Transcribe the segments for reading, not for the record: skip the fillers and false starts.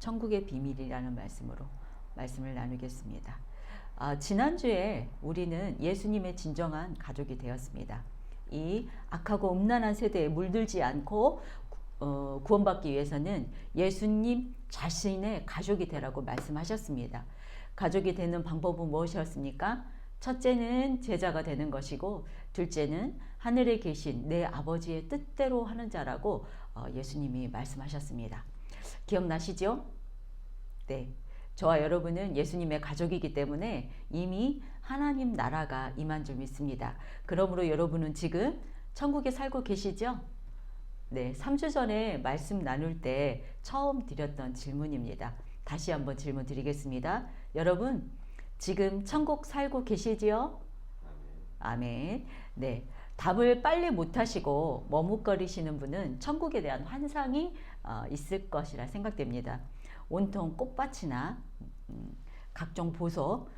천국의 비밀이라는 말씀으로 말씀을 나누겠습니다. 지난주에 우리는 예수님의 진정한 가족이 되었습니다. 이 악하고 음란한 세대에 물들지 않고 구원받기 위해서는 예수님 자신의 가족이 되라고 말씀하셨습니다. 가족이 되는 방법은 무엇이었습니까? 첫째는 제자가 되는 것이고, 둘째는 하늘에 계신 내 아버지의 뜻대로 하는 자라고 예수님이 말씀하셨습니다. 기억나시죠? 네. 저와 여러분은 예수님의 가족이기 때문에 이미 하나님 나라가 임한 줄 믿습니다. 그러므로 여러분은 지금 천국에 살고 계시죠? 네, 3주 전에 말씀 나눌 때 처음 드렸던 질문입니다. 다시 한번 질문 드리겠습니다. 여러분, 지금 천국 살고 계시지요? 아멘. 네, 답을 빨리 못하시고 머뭇거리시는 분은 천국에 대한 환상이 있을 것이라 생각됩니다. 온통 꽃밭이나 각종 보석,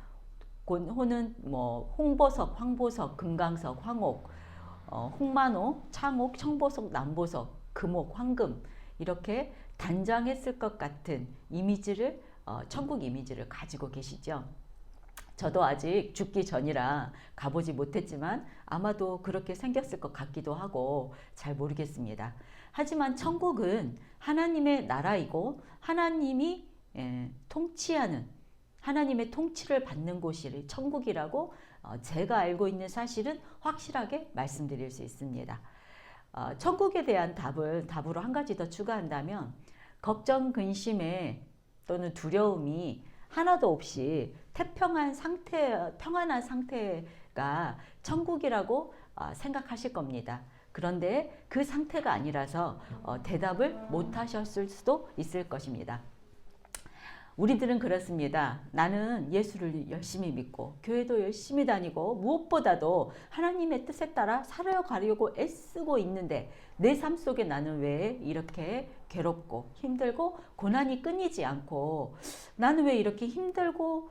호는 홍보석, 황보석, 금강석, 황옥, 홍만호, 창옥, 청보석, 남보석, 금옥, 황금, 이렇게 단장했을 것 같은 이미지를 천국 이미지를 가지고 계시죠. 저도 아직 죽기 전이라 가보지 못했지만 아마도 그렇게 생겼을 것 같기도 하고 잘 모르겠습니다. 하지만 천국은 하나님의 나라이고 하나님이 통치하는, 하나님의 통치를 받는 곳이 천국이라고 제가 알고 있는 사실은 확실하게 말씀드릴 수 있습니다. 천국에 대한 답으로 한 가지 더 추가한다면, 걱정, 근심에 또는 두려움이 하나도 없이 평안한 상태가 천국이라고 생각하실 겁니다. 그런데 그 상태가 아니라서 대답을 못 하셨을 수도 있을 것입니다. 우리들은 그렇습니다. 나는 예수를 열심히 믿고 교회도 열심히 다니고 무엇보다도 하나님의 뜻에 따라 살아가려고 애쓰고 있는데 내 삶 속에 나는 왜 이렇게 괴롭고 힘들고 고난이 끊이지 않고, 나는 왜 이렇게 힘들고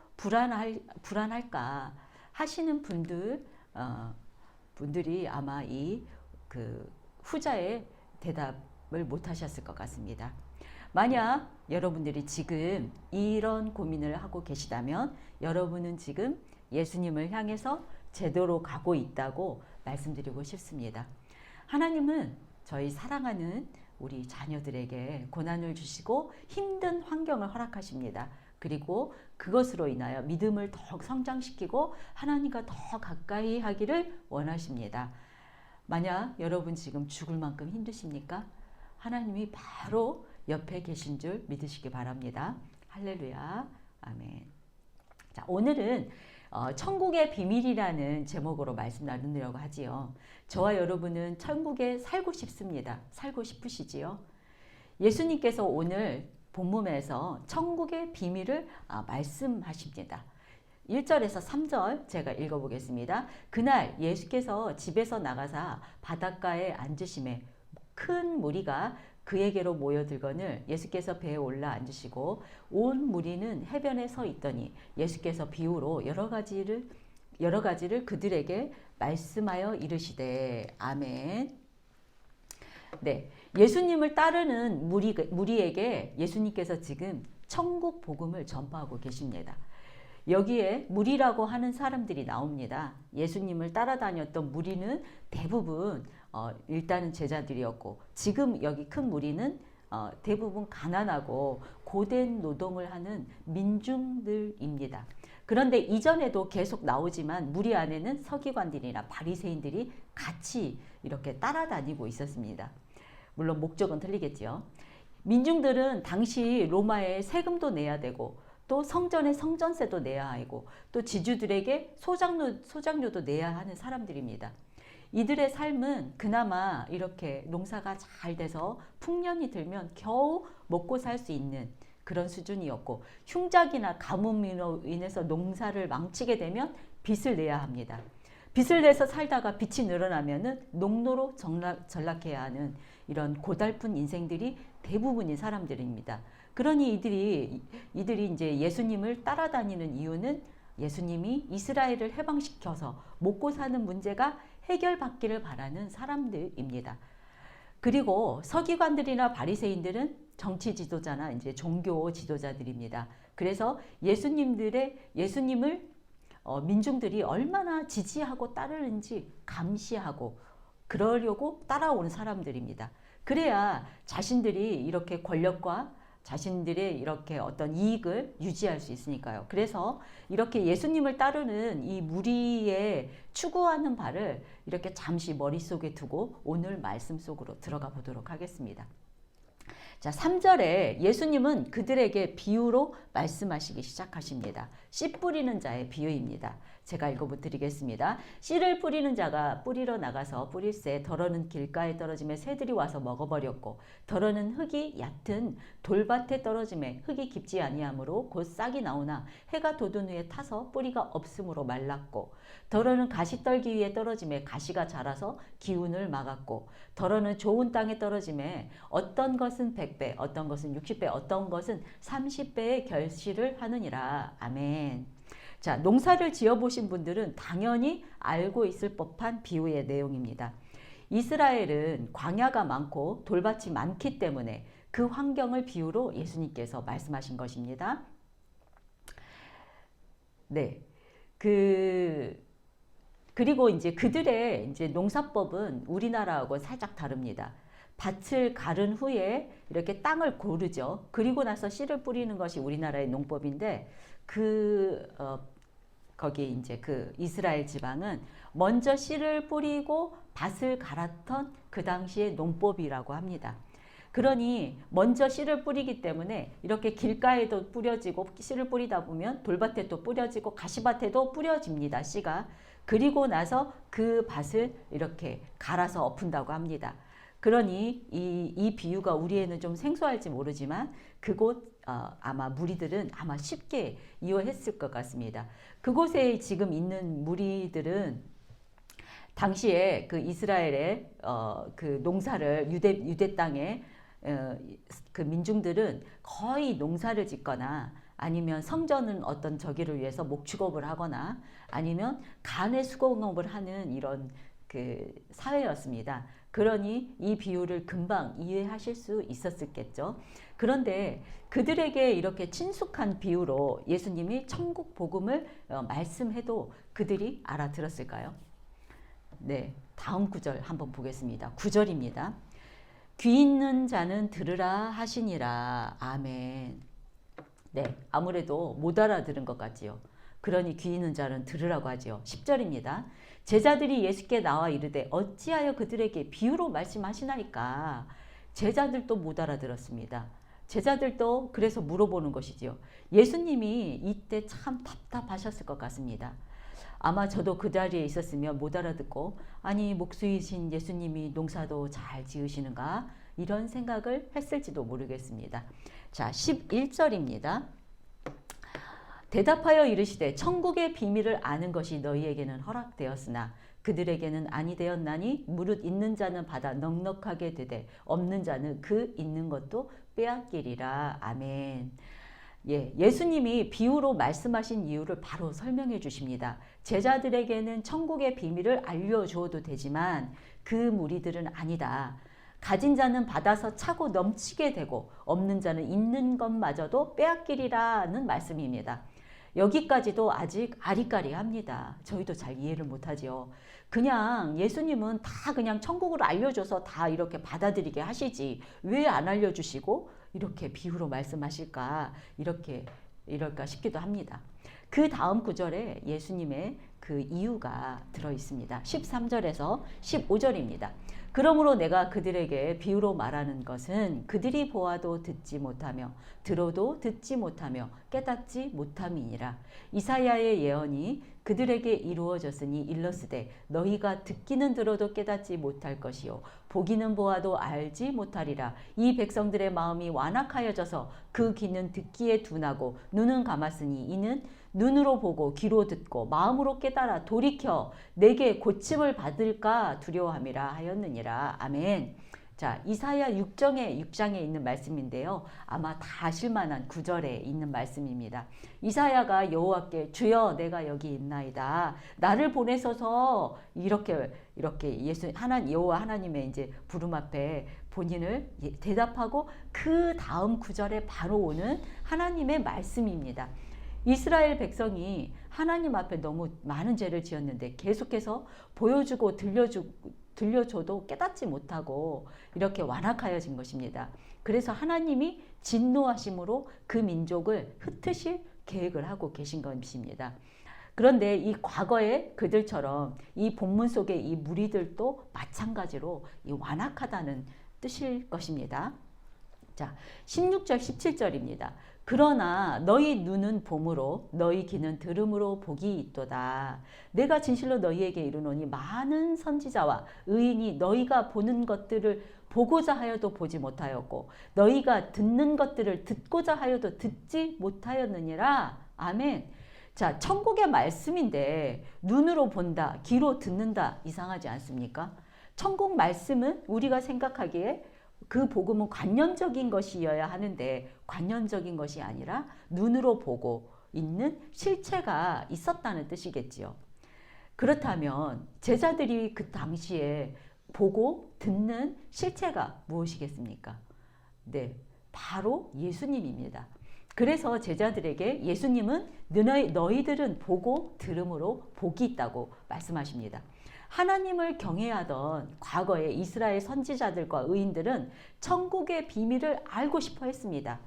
불안할까 하시는 분들이 아마 그 후자의 대답을 못 하셨을 것 같습니다. 만약 여러분들이 지금 이런 고민을 하고 계시다면 여러분은 지금 예수님을 향해서 제대로 가고 있다고 말씀드리고 싶습니다. 하나님은 저희 사랑하는 우리 자녀들에게 고난을 주시고 힘든 환경을 허락하십니다. 그리고 그것으로 인하여 믿음을 더욱 성장시키고 하나님과 더 가까이 하기를 원하십니다. 만약 여러분 지금 죽을 만큼 힘드십니까? 하나님이 바로 옆에 계신 줄 믿으시기 바랍니다. 할렐루야. 아멘. 자, 오늘은 천국의 비밀이라는 제목으로 말씀 나누려고 하지요. 저와 여러분은 천국에 살고 싶습니다. 살고 싶으시지요? 예수님께서 오늘 본문에서 천국의 비밀을 말씀하십니다. 1절에서 3절 제가 읽어보겠습니다. 그날 예수께서 집에서 나가사 바닷가에 앉으심에 큰 무리가 그에게로 모여들거늘 예수께서 배에 올라 앉으시고 온 무리는 해변에 서 있더니 예수께서 비유로 여러 가지를 그들에게 말씀하여 이르시되. 아멘. 네, 예수님을 따르는 무리에게 예수님께서 지금 천국 복음을 전파하고 계십니다. 여기에 무리라고 하는 사람들이 나옵니다. 예수님을 따라다녔던 무리는 대부분 일단은 제자들이었고, 지금 여기 큰 무리는 대부분 가난하고 고된 노동을 하는 민중들입니다. 그런데 이전에도 계속 나오지만 무리 안에는 서기관들이나 바리새인들이 같이 이렇게 따라다니고 있었습니다. 물론 목적은 틀리겠죠. 민중들은 당시 로마에 세금도 내야 되고 또 성전에 성전세도 내야 하고 또 지주들에게 소장료도 내야 하는 사람들입니다. 이들의 삶은 그나마 이렇게 농사가 잘 돼서 풍년이 들면 겨우 먹고 살 수 있는 그런 수준이었고, 흉작이나 가뭄으로 인해서 농사를 망치게 되면 빚을 내야 합니다. 빚을 내서 살다가 빚이 늘어나면은 농로로 전락해야 하는 이런 고달픈 인생들이 대부분인 사람들입니다. 그러니 이들이 이제 예수님을 따라다니는 이유는 예수님이 이스라엘을 해방시켜서 먹고 사는 문제가 해결받기를 바라는 사람들입니다. 그리고 서기관들이나 바리새인들은 정치 지도자나 이제 종교 지도자들입니다. 그래서 예수님을 민중들이 얼마나 지지하고 따르는지 감시하고 그러려고 따라오는 사람들입니다. 그래야 자신들이 이렇게 권력과 자신들의 이렇게 어떤 이익을 유지할 수 있으니까요. 그래서 이렇게 예수님을 따르는 이 무리의 추구하는 바를 이렇게 잠시 머릿속에 두고 오늘 말씀 속으로 들어가 보도록 하겠습니다. 자, 3절에 예수님은 그들에게 비유로 말씀하시기 시작하십니다. 씨 뿌리는 자의 비유입니다. 제가 읽어드리겠습니다. 씨를 뿌리는 자가 뿌리러 나가서 뿌릴새 더러는 길가에 떨어짐에 새들이 와서 먹어버렸고 더러는 흙이 얕은 돌밭에 떨어짐에 흙이 깊지 아니하므로 곧 싹이 나오나 해가 돋은 후에 타서 뿌리가 없으므로 말랐고 더러는 가시떨기 위에 떨어짐에 가시가 자라서 기운을 막았고 더러는 좋은 땅에 떨어짐에 어떤 것은 100배 어떤 것은 60배 어떤 것은 30배의 결실을 하느니라. 아멘. 자, 농사를 지어보신 분들은 당연히 알고 있을 법한 비유의 내용입니다. 이스라엘은 광야가 많고 돌밭이 많기 때문에 그 환경을 비유로 예수님께서 말씀하신 것입니다. 네. 그리고 이제 그들의 이제 농사법은 우리나라하고 살짝 다릅니다. 밭을 가른 후에 이렇게 땅을 고르죠. 그리고 나서 씨를 뿌리는 것이 우리나라의 농법인데 거기 이제 그 이스라엘 지방은 먼저 씨를 뿌리고 밭을 갈았던 그 당시의 농법이라고 합니다. 그러니 먼저 씨를 뿌리기 때문에 이렇게 길가에도 뿌려지고 씨를 뿌리다 보면 돌밭에 또 뿌려지고 가시밭에도 뿌려집니다. 씨가. 그리고 나서 그 밭을 이렇게 갈아서 엎은다고 합니다. 그러니 이 비유가 우리에는 좀 생소할지 모르지만 그곳 아마 무리들은 아마 쉽게 이해했을 것 같습니다. 그곳에 지금 있는 무리들은 당시에 그 이스라엘의 그 농사를 유대 땅에 그 민중들은 거의 농사를 짓거나 아니면 성전은 어떤 저기를 위해서 목축업을 하거나 아니면 간의 수공업을 하는 이런 그 사회였습니다. 그러니 이 비유를 금방 이해하실 수 있었겠죠. 그런데 그들에게 이렇게 친숙한 비유로 예수님이 천국 복음을 말씀해도 그들이 알아들었을까요? 네, 다음 구절 한번 보겠습니다. 9절입니다. 귀 있는 자는 들으라 하시니라. 아멘. 네, 아무래도 못 알아들은 것 같지요. 그러니 귀 있는 자는 들으라고 하지요. 10절입니다. 제자들이 예수께 나와 이르되 어찌하여 그들에게 비유로 말씀하시나이까. 제자들도 못 알아들었습니다. 제자들도 그래서 물어보는 것이지요. 예수님이 이때 참 답답하셨을 것 같습니다. 아마 저도 그 자리에 있었으면 못 알아듣고 아니 목수이신 예수님이 농사도 잘 지으시는가 이런 생각을 했을지도 모르겠습니다. 자, 11절입니다. 대답하여 이르시되 천국의 비밀을 아는 것이 너희에게는 허락되었으나 그들에게는 아니 되었나니 무릇 있는 자는 받아 넉넉하게 되되 없는 자는 그 있는 것도 빼앗기리라. 아멘. 예수님이 비유로 말씀하신 이유를 바로 설명해 주십니다. 제자들에게는 천국의 비밀을 알려주어도 되지만 그 무리들은 아니다. 가진 자는 받아서 차고 넘치게 되고 없는 자는 있는 것마저도 빼앗기리라는 말씀입니다. 여기까지도 아직 아리까리합니다. 저희도 잘 이해를 못하죠. 그냥 예수님은 다 그냥 천국을 알려줘서 다 이렇게 받아들이게 하시지 왜 안 알려주시고 이렇게 비유로 말씀하실까 이럴까 싶기도 합니다. 그 다음 구절에 예수님의 그 이유가 들어 있습니다. 13절에서 15절입니다. 그러므로 내가 그들에게 비유로 말하는 것은 그들이 보아도 듣지 못하며 들어도 듣지 못하며 깨닫지 못함이니라. 이사야의 예언이 그들에게 이루어졌으니 일러스되 너희가 듣기는 들어도 깨닫지 못할 것이요 보기는 보아도 알지 못하리라. 이 백성들의 마음이 완악하여져서 그 귀는 듣기에 둔하고 눈은 감았으니 이는 눈으로 보고 귀로 듣고 마음으로 깨달아 돌이켜 내게 고침을 받을까 두려워함이라 하였느니라. 아멘. 자, 이사야 6장에 있는 말씀인데요. 아마 다 아실만한 9절에 있는 말씀입니다. 이사야가 여호와께 주여 내가 여기 있나이다. 나를 보내소서 이렇게 여호와 하나님의 이제 부름 앞에 본인을 대답하고 그 다음 구절에 바로 오는 하나님의 말씀입니다. 이스라엘 백성이 하나님 앞에 너무 많은 죄를 지었는데 계속해서 보여주고 들려줘도 깨닫지 못하고 이렇게 완악하여진 것입니다. 그래서 하나님이 진노하심으로 그 민족을 흩으실 계획을 하고 계신 것입니다. 그런데 이 과거의 그들처럼 이 본문 속의 이 무리들도 마찬가지로 이 완악하다는 뜻일 것입니다. 자, 16절 17절입니다. 그러나 너희 눈은 봄으로 너희 귀는 들음으로 복이 있도다. 내가 진실로 너희에게 이르노니 많은 선지자와 의인이 너희가 보는 것들을 보고자 하여도 보지 못하였고 너희가 듣는 것들을 듣고자 하여도 듣지 못하였느니라. 아멘. 자, 천국의 말씀인데 눈으로 본다, 귀로 듣는다 이상하지 않습니까? 천국 말씀은 우리가 생각하기에 그 복음은 관념적인 것이어야 하는데 관념적인 것이 아니라 눈으로 보고 있는 실체가 있었다는 뜻이겠지요. 그렇다면 제자들이 그 당시에 보고 듣는 실체가 무엇이겠습니까? 네, 바로 예수님입니다. 그래서 제자들에게 예수님은 너희들은 보고 들음으로 복이 있다고 말씀하십니다. 하나님을 경외하던 과거의 이스라엘 선지자들과 의인들은 천국의 비밀을 알고 싶어 했습니다.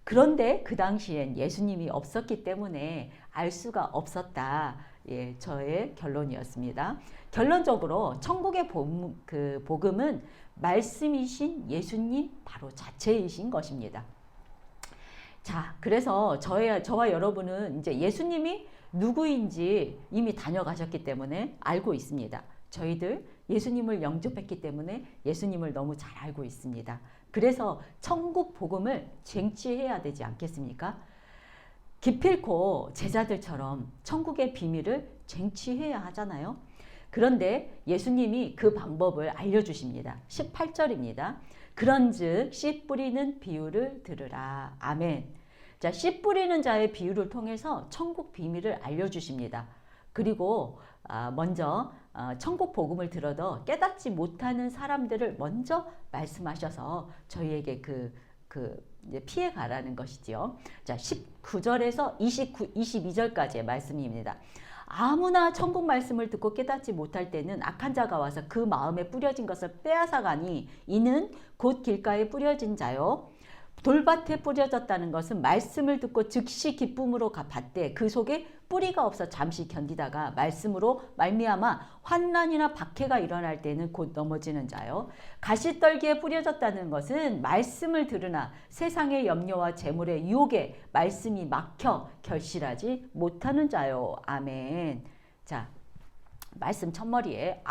그런데 그 당시엔 예수님이 없었기 때문에 알 수가 없었다. 예, 저의 결론이었습니다. 결론적으로 천국의 복음은 말씀이신 예수님 바로 자체이신 것입니다. 자, 그래서 저와 여러분은 이제 예수님이 누구인지 이미 다녀가셨기 때문에 알고 있습니다. 저희들 예수님을 영접했기 때문에 예수님을 너무 잘 알고 있습니다. 그래서 천국 복음을 쟁취해야 되지 않겠습니까? 기필코 제자들처럼 천국의 비밀을 쟁취해야 하잖아요. 그런데 예수님이 그 방법을 알려주십니다. 18절입니다. 그런즉 씨 뿌리는 비유를 들으라. 아멘. 자, 씨 뿌리는 자의 비유를 통해서 천국 비밀을 알려주십니다. 그리고 먼저 천국 복음을 들어도 깨닫지 못하는 사람들을 먼저 말씀하셔서 저희에게 피해 가라는 것이지요. 자, 19절에서 22절까지의 말씀입니다. 아무나 천국 말씀을 듣고 깨닫지 못할 때는 악한 자가 와서 그 마음에 뿌려진 것을 빼앗아가니 이는 곧 길가에 뿌려진 자요. 돌밭에 뿌려졌다는 것은 말씀을 듣고 즉시 기쁨으로 받되 그 속에 뿌리가 없어 잠시 견디다가 말씀으로 말미암아 환난이나 박해가 일어날 때는 곧 넘어지는 자요. 가시떨기에 뿌려졌다는 것은 말씀을 들으나 세상의 염려와 재물의 유혹에 말씀이 막혀 결실하지 못하는 자요. 아멘. 자, 말씀 첫머리에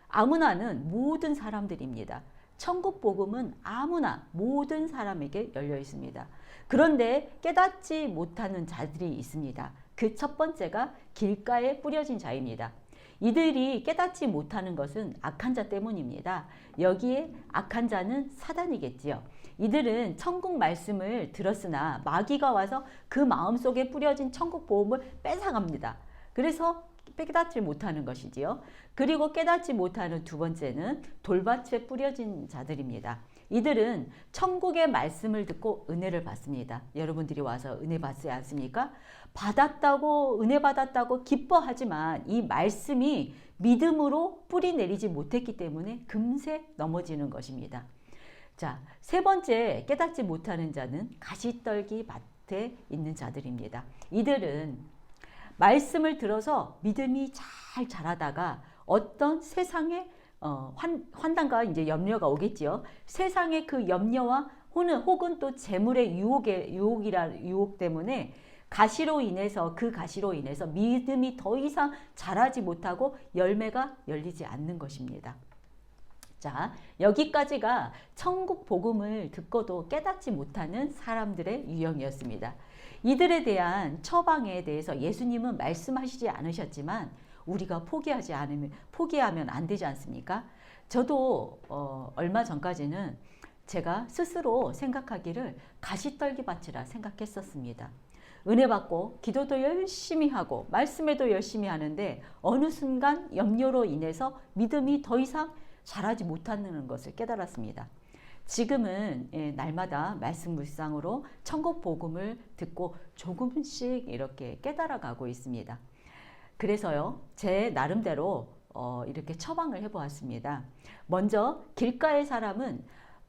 아무나는 모든 사람들입니다. 천국 복음은 아무나 모든 사람에게 열려 있습니다. 그런데 깨닫지 못하는 자들이 있습니다. 그 첫 번째가 길가에 뿌려진 자입니다. 이들이 깨닫지 못하는 것은 악한 자 때문입니다. 여기에 악한 자는 사단이겠지요. 이들은 천국 말씀을 들었으나 마귀가 와서 그 마음속에 뿌려진 천국 복음을 뺏어갑니다. 그래서 깨닫지 못하는 것이지요. 그리고 깨닫지 못하는 두 번째는 돌밭에 뿌려진 자들입니다. 이들은 천국의 말씀을 듣고 은혜를 받습니다. 여러분들이 와서 은혜 받지 않습니까? 은혜 받았다고 기뻐하지만 이 말씀이 믿음으로 뿌리 내리지 못했기 때문에 금세 넘어지는 것입니다. 자, 세 번째 깨닫지 못하는 자는 가시떨기 밭에 있는 자들입니다. 이들은 말씀을 들어서 믿음이 잘 자라다가 어떤 세상의 환난과 이제 염려가 오겠지요. 세상의 그 염려와 혹은 또 재물의 유혹 때문에 가시로 인해서 믿음이 더 이상 자라지 못하고 열매가 열리지 않는 것입니다. 자, 여기까지가 천국 복음을 듣고도 깨닫지 못하는 사람들의 유형이었습니다. 이들에 대한 처방에 대해서 예수님은 말씀하시지 않으셨지만 우리가 포기하면 안 되지 않습니까? 저도 얼마 전까지는 제가 스스로 생각하기를 가시떨기 밭이라 생각했었습니다. 은혜 받고 기도도 열심히 하고 말씀에도 열심히 하는데 어느 순간 염려로 인해서 믿음이 더 이상 자라지 못하는 것을 깨달았습니다. 지금은 날마다 말씀 묵상으로 천국 복음을 듣고 조금씩 이렇게 깨달아가고 있습니다. 그래서요, 제 나름대로 이렇게 처방을 해보았습니다. 먼저 길가의 사람은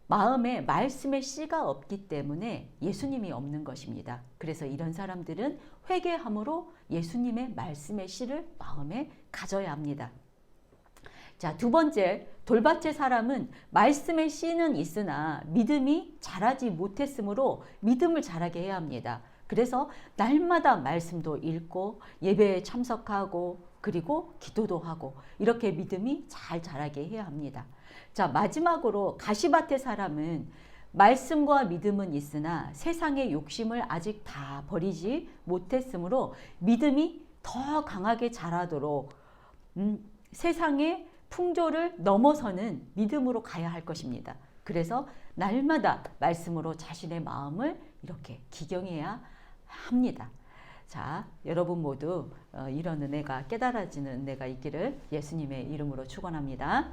마음에 말씀의 씨가 없기 때문에 예수님이 없는 것입니다. 그래서 이런 사람들은 회개함으로 예수님의 말씀의 씨를 마음에 가져야 합니다. 자, 두 번째, 돌밭의 사람은 말씀의 씨는 있으나 믿음이 자라지 못했으므로 믿음을 자라게 해야 합니다. 그래서 날마다 말씀도 읽고 예배에 참석하고 그리고 기도도 하고 이렇게 믿음이 잘 자라게 해야 합니다. 자, 마지막으로 가시밭의 사람은 말씀과 믿음은 있으나 세상의 욕심을 아직 다 버리지 못했으므로 믿음이 더 강하게 자라도록 세상의 풍조를 넘어서는 믿음으로 가야 할 것입니다. 그래서 날마다 말씀으로 자신의 마음을 이렇게 기경해야 합니다. 자, 여러분 모두 이런 은혜가 깨달아지는 은혜가 있기를 예수님의 이름으로 축원합니다.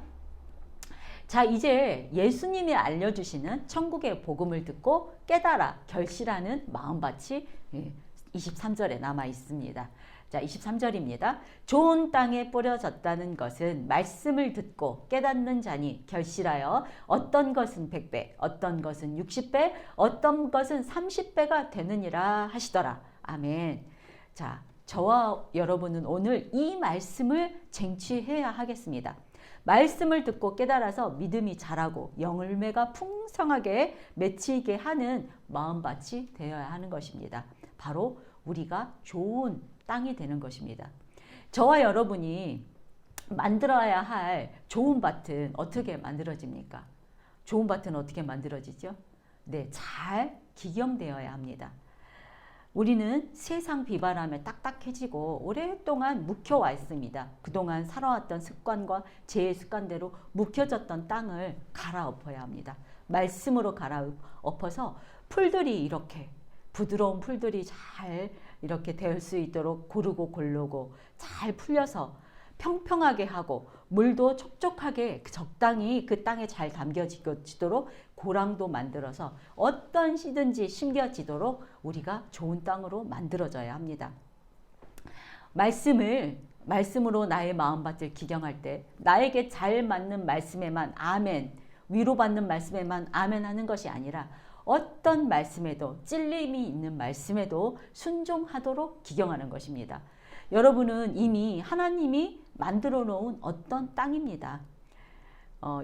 자, 이제 예수님이 알려주시는 천국의 복음을 듣고 깨달아 결실하는 마음밭이 23절에 남아 있습니다. 자, 23절입니다. 좋은 땅에 뿌려졌다는 것은 말씀을 듣고 깨닫는 자니 결실하여 어떤 것은 100배, 어떤 것은 60배, 어떤 것은 30배가 되느니라 하시더라. 아멘. 자, 저와 여러분은 오늘 이 말씀을 쟁취해야 하겠습니다. 말씀을 듣고 깨달아서 믿음이 자라고 열매가 풍성하게 맺히게 하는 마음밭이 되어야 하는 것입니다. 바로 우리가 좋은 땅이 되는 것입니다. 저와 여러분이 만들어야 할 좋은 밭은 어떻게 만들어집니까? 좋은 밭은 어떻게 만들어지죠? 네, 잘 기경되어야 합니다. 우리는 세상 비바람에 딱딱해지고 오랫동안 묵혀와 있습니다. 그동안 살아왔던 습관과 제 습관대로 묵혀졌던 땅을 갈아엎어야 합니다. 말씀으로 갈아엎어서 풀들이 이렇게 부드러운 풀들이 잘 이렇게 될 수 있도록 고르고 고르고 잘 풀려서 평평하게 하고 물도 촉촉하게 적당히 그 땅에 잘 담겨지도록 고랑도 만들어서 어떤 씨든지 심겨지도록 우리가 좋은 땅으로 만들어져야 합니다. 말씀으로 나의 마음밭을 기경할 때 나에게 잘 맞는 말씀에만 아멘, 위로받는 말씀에만 아멘 하는 것이 아니라 어떤 말씀에도 찔림이 있는 말씀에도 순종하도록 기경하는 것입니다. 여러분은 이미 하나님이 만들어 놓은 어떤 땅입니다.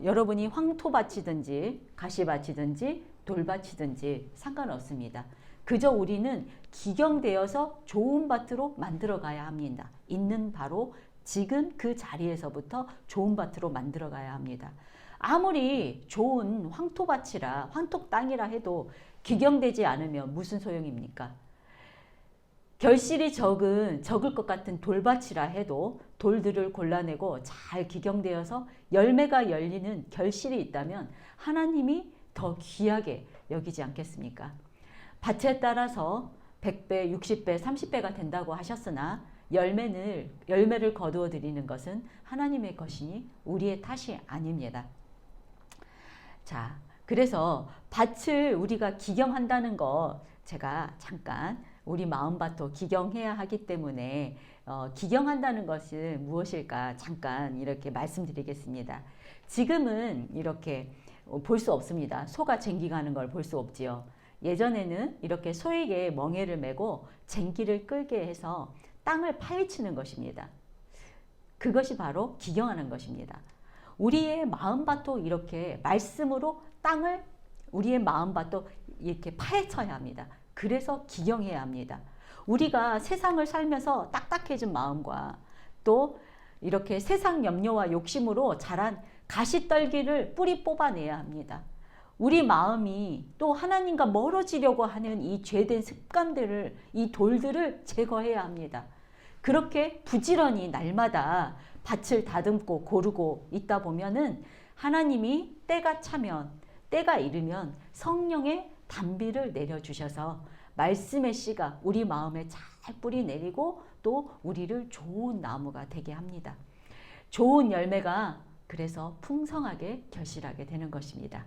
여러분이 황토밭이든지 가시밭이든지 돌밭이든지 상관없습니다. 그저 우리는 기경되어서 좋은 밭으로 만들어 가야 합니다. 있는 바로 지금 그 자리에서부터 좋은 밭으로 만들어 가야 합니다. 아무리 좋은 황토밭이라 황토 땅이라 해도 기경되지 않으면 무슨 소용입니까? 결실이 적을 것 같은 돌밭이라 해도 돌들을 골라내고 잘 기경되어서 열매가 열리는 결실이 있다면 하나님이 더 귀하게 여기지 않겠습니까? 밭에 따라서 100배, 60배, 30배가 된다고 하셨으나 열매를 거두어 드리는 것은 하나님의 것이니 우리의 탓이 아닙니다. 자, 그래서 밭을 우리가 기경한다는 거 제가 잠깐 우리 마음밭도 기경해야 하기 때문에 기경한다는 것은 무엇일까 잠깐 이렇게 말씀드리겠습니다. 지금은 이렇게 볼 수 없습니다. 소가 쟁기 가는 걸 볼 수 없지요. 예전에는 이렇게 소에게 멍에를 메고 쟁기를 끌게 해서 땅을 파헤치는 것입니다. 그것이 바로 기경하는 것입니다. 우리의 마음밭도 이렇게 말씀으로 땅을 우리의 마음밭도 이렇게 파헤쳐야 합니다. 그래서 기경해야 합니다. 우리가 세상을 살면서 딱딱해진 마음과 또 이렇게 세상 염려와 욕심으로 자란 가시떨기를 뿌리 뽑아내야 합니다. 우리 마음이 또 하나님과 멀어지려고 하는 이 죄된 습관들을 이 돌들을 제거해야 합니다. 그렇게 부지런히 날마다 밭을 다듬고 고르고 있다 보면은 하나님이 때가 차면 때가 이르면 성령의 단비를 내려주셔서 말씀의 씨가 우리 마음에 잘 뿌리 내리고 또 우리를 좋은 나무가 되게 합니다. 좋은 열매가 그래서 풍성하게 결실하게 되는 것입니다.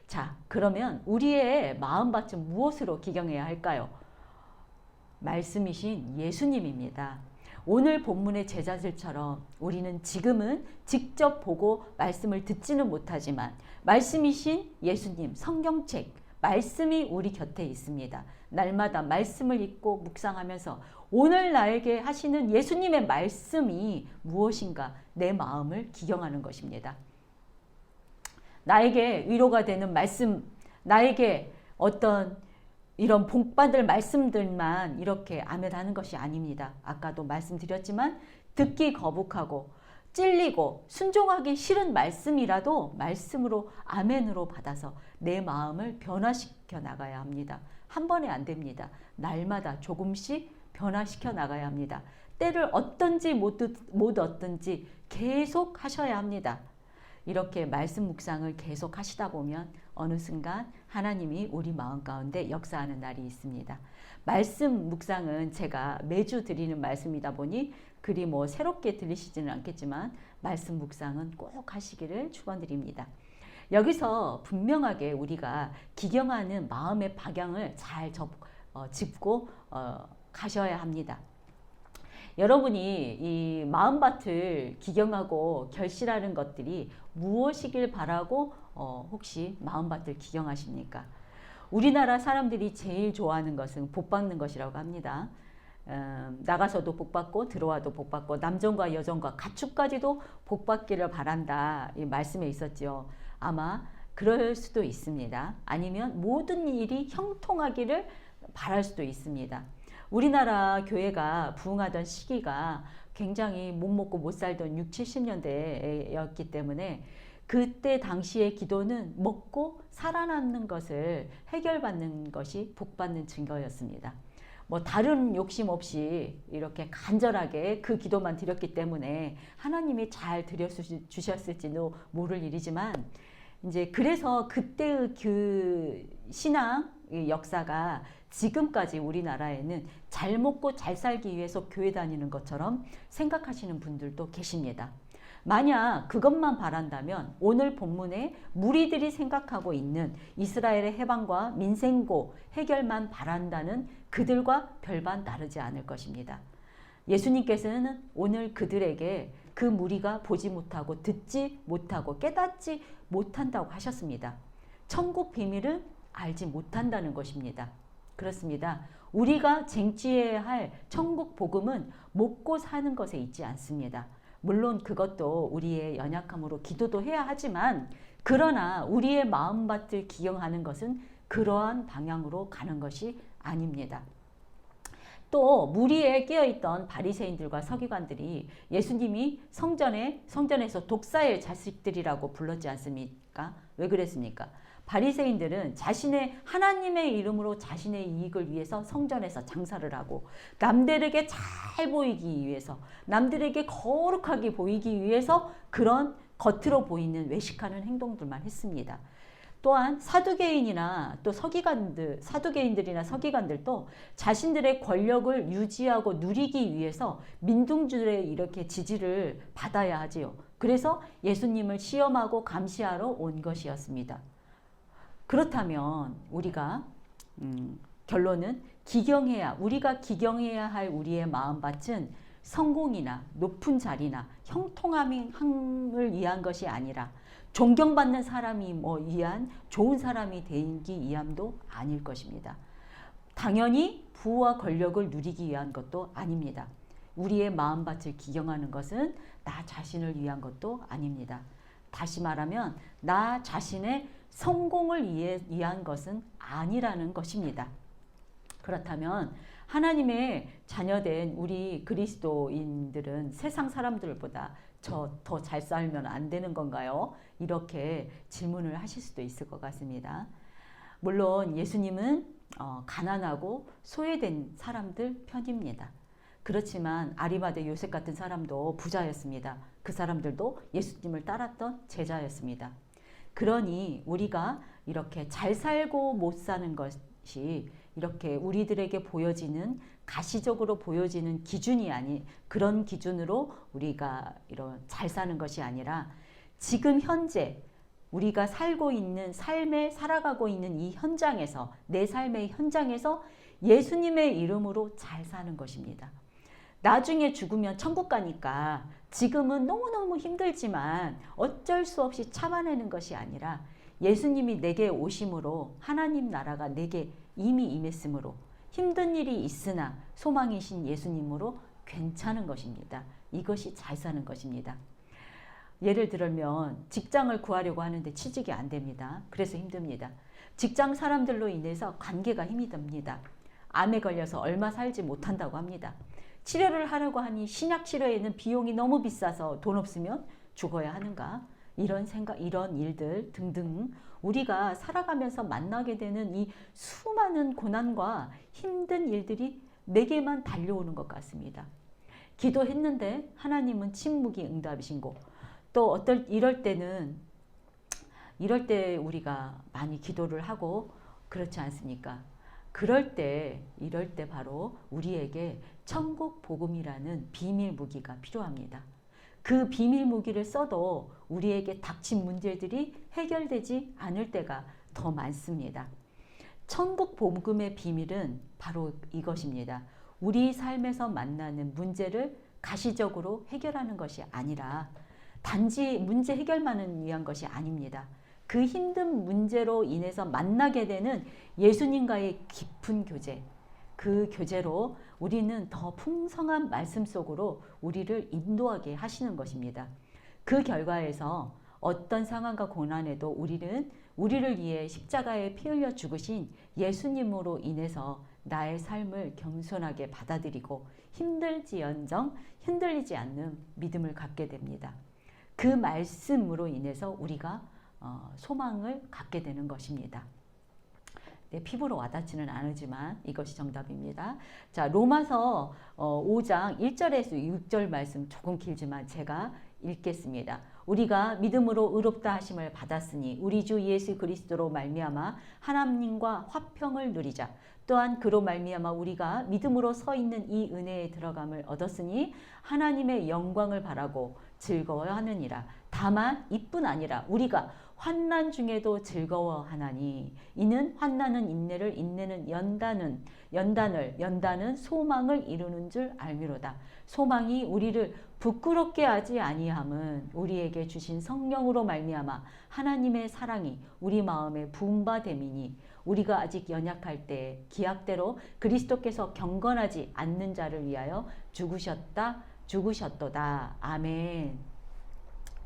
자, 그러면 우리의 마음밭은 무엇으로 기경해야 할까요? 말씀이신 예수님입니다. 오늘 본문의 제자들처럼 우리는 지금은 직접 보고 말씀을 듣지는 못하지만 말씀이신 예수님, 성경책, 말씀이 우리 곁에 있습니다. 날마다 말씀을 읽고 묵상하면서 오늘 나에게 하시는 예수님의 말씀이 무엇인가 내 마음을 기경하는 것입니다. 나에게 위로가 되는 말씀, 나에게 어떤 이런 복받을 말씀들만 이렇게 아멘하는 것이 아닙니다. 아까도 말씀드렸지만 듣기 거북하고 찔리고 순종하기 싫은 말씀이라도 말씀으로 아멘으로 받아서 내 마음을 변화시켜 나가야 합니다. 한 번에 안 됩니다. 날마다 조금씩 변화시켜 나가야 합니다. 때를 얻든지 못 얻든지 계속 하셔야 합니다. 이렇게 말씀 묵상을 계속 하시다 보면 어느 순간 하나님이 우리 마음 가운데 역사하는 날이 있습니다. 말씀 묵상은 제가 매주 드리는 말씀이다 보니 그리 새롭게 들리시지는 않겠지만 말씀 묵상은 꼭 하시기를 축원드립니다. 여기서 분명하게 우리가 기경하는 마음의 방향을 잘 짚고 가셔야 합니다. 여러분이 이 마음밭을 기경하고 결실하는 것들이 무엇이길 바라고 혹시 마음밭을 기경하십니까? 우리나라 사람들이 제일 좋아하는 것은 복받는 것이라고 합니다. 나가서도 복받고 들어와도 복받고 남정과 여정과 가축까지도 복받기를 바란다. 이 말씀에 있었죠. 아마 그럴 수도 있습니다. 아니면 모든 일이 형통하기를 바랄 수도 있습니다. 우리나라 교회가 부흥하던 시기가 굉장히 못 먹고 못 살던 6, 70년대였기 때문에 그때 당시의 기도는 먹고 살아남는 것을 해결받는 것이 복받는 증거였습니다. 다른 욕심 없이 이렇게 간절하게 그 기도만 드렸기 때문에 하나님이 잘 들여주셨을지도 모를 일이지만 이제 그래서 그때의 그 신앙 역사가 지금까지 우리나라에는 잘 먹고 잘 살기 위해서 교회 다니는 것처럼 생각하시는 분들도 계십니다. 만약 그것만 바란다면 오늘 본문에 무리들이 생각하고 있는 이스라엘의 해방과 민생고 해결만 바란다는 그들과 별반 다르지 않을 것입니다. 예수님께서는 오늘 그들에게 그 무리가 보지 못하고 듣지 못하고 깨닫지 못한다고 하셨습니다. 천국 비밀은 알지 못한다는 것입니다. 그렇습니다. 우리가 쟁취해야 할 천국 복음은 먹고 사는 것에 있지 않습니다. 물론 그것도 우리의 연약함으로 기도도 해야 하지만 그러나 우리의 마음밭을 기경하는 것은 그러한 방향으로 가는 것이 아닙니다. 또 무리에 끼어있던 바리새인들과 서기관들이 예수님이 성전에서 독사의 자식들이라고 불렀지 않습니까? 왜 그랬습니까? 바리새인들은 하나님의 이름으로 자신의 이익을 위해서 성전에서 장사를 하고 남들에게 잘 보이기 위해서 남들에게 거룩하게 보이기 위해서 그런 겉으로 보이는 외식하는 행동들만 했습니다. 또한 사두개인들이나 서기관들도 자신들의 권력을 유지하고 누리기 위해서 민중들의 이렇게 지지를 받아야 하지요. 그래서 예수님을 시험하고 감시하러 온 것이었습니다. 그렇다면 우리가 결론은 우리가 기경해야 할 우리의 마음밭은 성공이나 높은 자리나 형통함을 위한 것이 아니라 존경받는 사람이 위한 좋은 사람이 되기 위함도 아닐 것입니다. 당연히 부와 권력을 누리기 위한 것도 아닙니다. 우리의 마음밭을 기경하는 것은 나 자신을 위한 것도 아닙니다. 다시 말하면 나 자신의 성공을 위한 것은 아니라는 것입니다. 그렇다면 하나님의 자녀된 우리 그리스도인들은 세상 사람들보다 더 잘 살면 안 되는 건가요? 이렇게 질문을 하실 수도 있을 것 같습니다. 물론 예수님은 가난하고 소외된 사람들 편입니다. 그렇지만 아리마대 요셉 같은 사람도 부자였습니다. 그 사람들도 예수님을 따랐던 제자였습니다. 그러니 우리가 이렇게 잘 살고 못 사는 것이 이렇게 우리들에게 보여지는 가시적으로 보여지는 기준이 그런 기준으로 우리가 이런 잘 사는 것이 아니라 지금 현재 우리가 살고 있는 삶에 살아가고 있는 이 현장에서, 내 삶의 현장에서 예수님의 이름으로 잘 사는 것입니다. 나중에 죽으면 천국 가니까 지금은 너무너무 힘들지만 어쩔 수 없이 참아내는 것이 아니라 예수님이 내게 오심으로 하나님 나라가 내게 이미 임했으므로 힘든 일이 있으나 소망이신 예수님으로 괜찮은 것입니다. 이것이 잘 사는 것입니다. 예를 들면 직장을 구하려고 하는데 취직이 안 됩니다. 그래서 힘듭니다. 직장 사람들로 인해서 관계가 힘이 듭니다. 암에 걸려서 얼마 살지 못한다고 합니다. 치료를 하려고 하니 신약 치료에는 비용이 너무 비싸서 돈 없으면 죽어야 하는가? 이런 생각, 이런 일들 등등 우리가 살아가면서 만나게 되는 이 수많은 고난과 힘든 일들이 내게만 달려오는 것 같습니다. 기도했는데 하나님은 침묵이 응답이신고, 또 이럴 때 우리가 많이 기도를 하고 그렇지 않습니까? 이럴 때 바로 우리에게 천국 복음이라는 비밀 무기가 필요합니다. 그 비밀 무기를 써도 우리에게 닥친 문제들이 해결되지 않을 때가 더 많습니다. 천국 복음의 비밀은 바로 이것입니다. 우리 삶에서 만나는 문제를 가시적으로 해결하는 것이 아니라 단지 문제 해결만을 위한 것이 아닙니다. 그 힘든 문제로 인해서 만나게 되는 예수님과의 깊은 교제, 그 교제로 우리는 더 풍성한 말씀 속으로 우리를 인도하게 하시는 것입니다. 그 결과에서 어떤 상황과 고난에도 우리를 위해 십자가에 피 흘려 죽으신 예수님으로 인해서 나의 삶을 겸손하게 받아들이고 힘들지언정 흔들리지 않는 믿음을 갖게 됩니다. 그 말씀으로 인해서 우리가 소망을 갖게 되는 것입니다. 내 피부로 와닿지는 않지만 이것이 정답입니다. 자, 로마서 5장 1절에서 6절 말씀 조금 길지만 제가 읽겠습니다. 우리가 믿음으로 의롭다 하심을 받았으니 우리 주 예수 그리스도로 말미암아 하나님과 화평을 누리자. 또한 그로 말미암아 우리가 믿음으로 서 있는 이 은혜에 들어감을 얻었으니 하나님의 영광을 바라고 즐거워하느니라. 다만 이뿐 아니라 우리가 환난 중에도 즐거워하나니 이는 환난은 인내를, 인내는 연단을 소망을 이루는 줄 알미로다. 소망이 우리를 부끄럽게 하지 아니함은 우리에게 주신 성령으로 말미암아 하나님의 사랑이 우리 마음에 부음바됨이니 우리가 아직 연약할 때 기약대로 그리스도께서 경건하지 않는 자를 위하여 죽으셨도다. 아멘.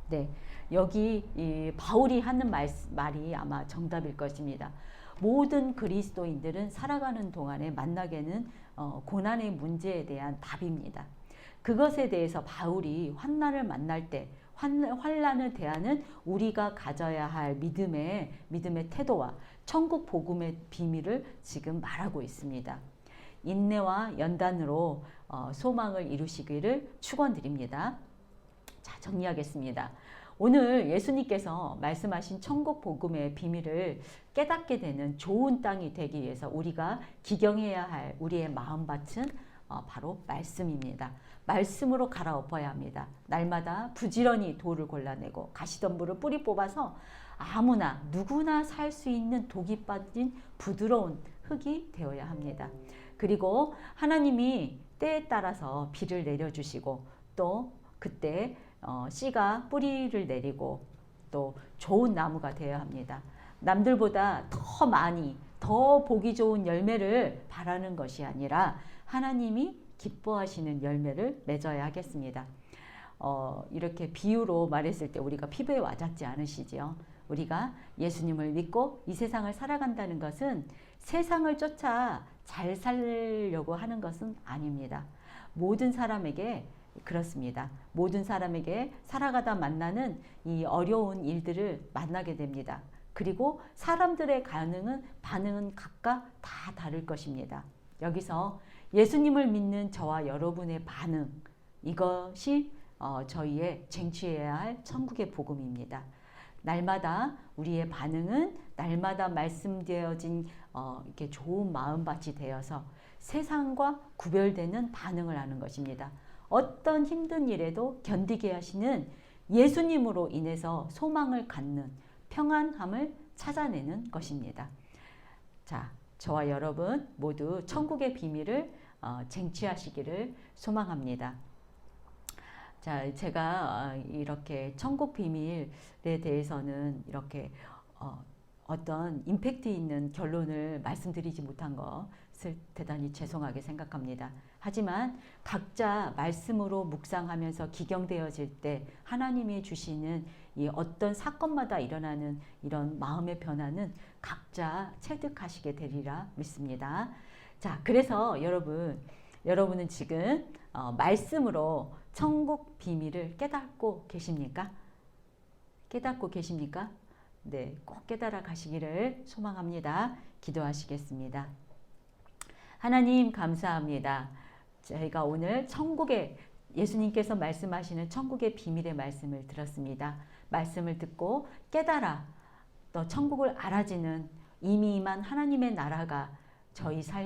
네, 여기 바울이 하는 말이 아마 정답일 것입니다. 모든 그리스도인들은 살아가는 동안에 만나게는 고난의 문제에 대한 답입니다. 그것에 대해서 바울이 환난을 만날 때 환난을 대하는 우리가 가져야 할 믿음의 태도와 천국 복음의 비밀을 지금 말하고 있습니다. 인내와 연단으로 소망을 이루시기를 축원드립니다. 자, 정리하겠습니다. 오늘 예수님께서 말씀하신 천국 복음의 비밀을 깨닫게 되는 좋은 땅이 되기 위해서 우리가 기경해야 할 우리의 마음밭은 바로 말씀입니다. 말씀으로 갈아엎어야 합니다. 날마다 부지런히 돌을 골라내고 가시덤불을 뿌리 뽑아서 누구나 살 수 있는 독이 빠진 부드러운 흙이 되어야 합니다. 그리고 하나님이 때에 따라서 비를 내려주시고 또 그때 씨가 뿌리를 내리고 또 좋은 나무가 되어야 합니다. 남들보다 더 많이 더 보기 좋은 열매를 바라는 것이 아니라 하나님이 기뻐하시는 열매를 맺어야 하겠습니다. 이렇게 비유로 말했을 때 우리가 피부에 와닿지 않으시지요? 우리가 예수님을 믿고 이 세상을 살아간다는 것은 세상을 쫓아 잘 살려고 하는 것은 아닙니다. 모든 사람에게 그렇습니다. 모든 사람에게 살아가다 만나는 이 어려운 일들을 만나게 됩니다. 그리고 사람들의 반응은 각각 다 다를 것입니다. 여기서 예수님을 믿는 저와 여러분의 반응, 이것이 저희의 쟁취해야 할 천국의 복음입니다. 날마다 우리의 반응은 날마다 말씀되어진 이렇게 좋은 마음밭이 되어서 세상과 구별되는 반응을 하는 것입니다. 어떤 힘든 일에도 견디게 하시는 예수님으로 인해서 소망을 갖는 평안함을 찾아내는 것입니다. 자, 저와 여러분 모두 천국의 비밀을 쟁취하시기를 소망합니다. 자, 제가 이렇게 천국 비밀에 대해서는 이렇게 어떤 임팩트 있는 결론을 말씀드리지 못한 것을 대단히 죄송하게 생각합니다. 하지만 각자 말씀으로 묵상하면서 기경되어질 때 하나님이 주시는 이 어떤 사건마다 일어나는 이런 마음의 변화는 각자 체득하시게 되리라 믿습니다. 자, 그래서 여러분은 지금 말씀으로 천국 비밀을 깨닫고 계십니까? 깨닫고 계십니까? 네, 꼭 깨달아 가시기를 소망합니다. 기도하시겠습니다. 하나님 감사합니다. 저희가 오늘 천국의 예수님께서 말씀하시는 천국의 비밀의 말씀을 들었습니다. 말씀을 듣고 깨달아 또 천국을 알아지는 이미 임한 하나님의 나라가 저희 삶